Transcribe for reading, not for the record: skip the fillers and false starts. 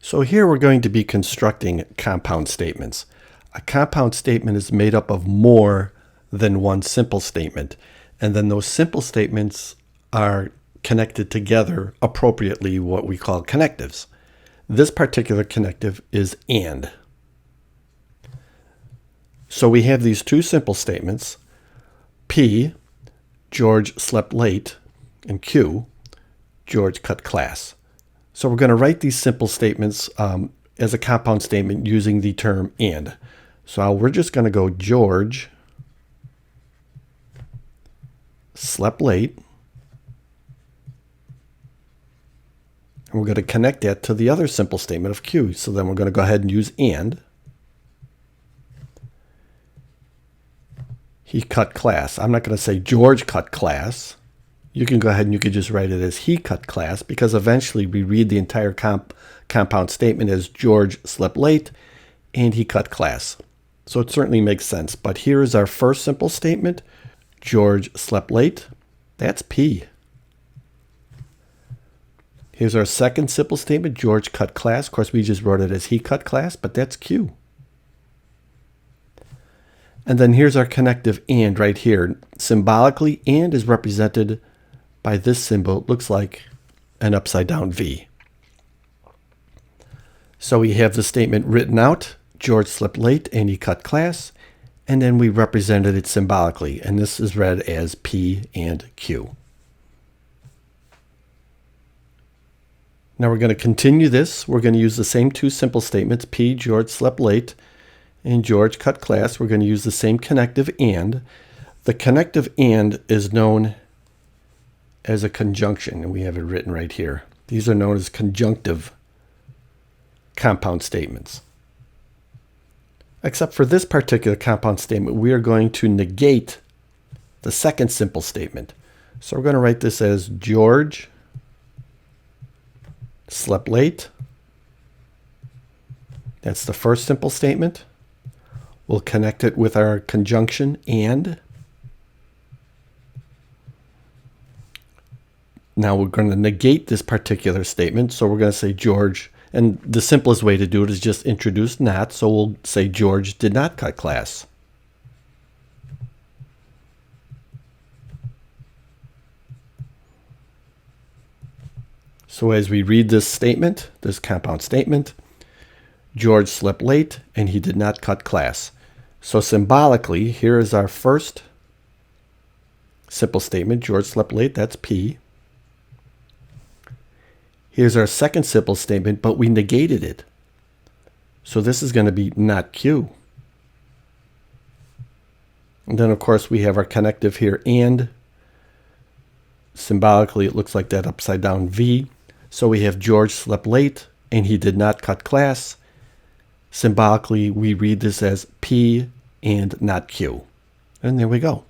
So here we're going to be constructing compound statements. A compound statement is made up of more than one simple statement, and then those simple statements are connected together appropriately, what we call connectives. This particular connective is and. So we have these two simple statements, P, George slept late, and Q, George cut class. So we're going to write these simple statements as a compound statement using the term and. So we're just going to go George slept late. And we're going to connect that to the other simple statement of Q. So then we're going to go ahead and use and. He cut class. I'm not going to say George cut class. You can go ahead and you can just write it as he cut class, because eventually we read the entire compound statement as George slept late and he cut class. So it certainly makes sense. But here is our first simple statement. George slept late. That's P. Here's our second simple statement. George cut class. Of course, we just wrote it as he cut class, but that's Q. And then here's our connective and right here. Symbolically, and is represented by this symbol. It looks like an upside down V. So we have the statement written out. George slept late and he cut class. And then we represented it symbolically. And this is read as P and Q. Now we're going to continue this. We're going to use the same two simple statements. P, George slept late, and George cut class. We're going to use the same connective and. The connective and is known as a conjunction, and we have it written right here. These are known as conjunctive compound statements. Except for this particular compound statement, we are going to negate the second simple statement. So we're going to write this as George slept late. That's the first simple statement. We'll connect it with our conjunction and. Now we're going to negate this particular statement. So we're going to say George, and the simplest way to do it is just introduce not. So we'll say George did not cut class. So as we read this statement, this compound statement, George slept late and he did not cut class. So symbolically, here is our first simple statement. George slept late, that's P. Here's our second simple statement, but we negated it. So this is going to be not Q. And then, of course, we have our connective here and. Symbolically, it looks like that upside down V. So we have George slept late and he did not cut class. Symbolically, we read this as P and not Q. And there we go.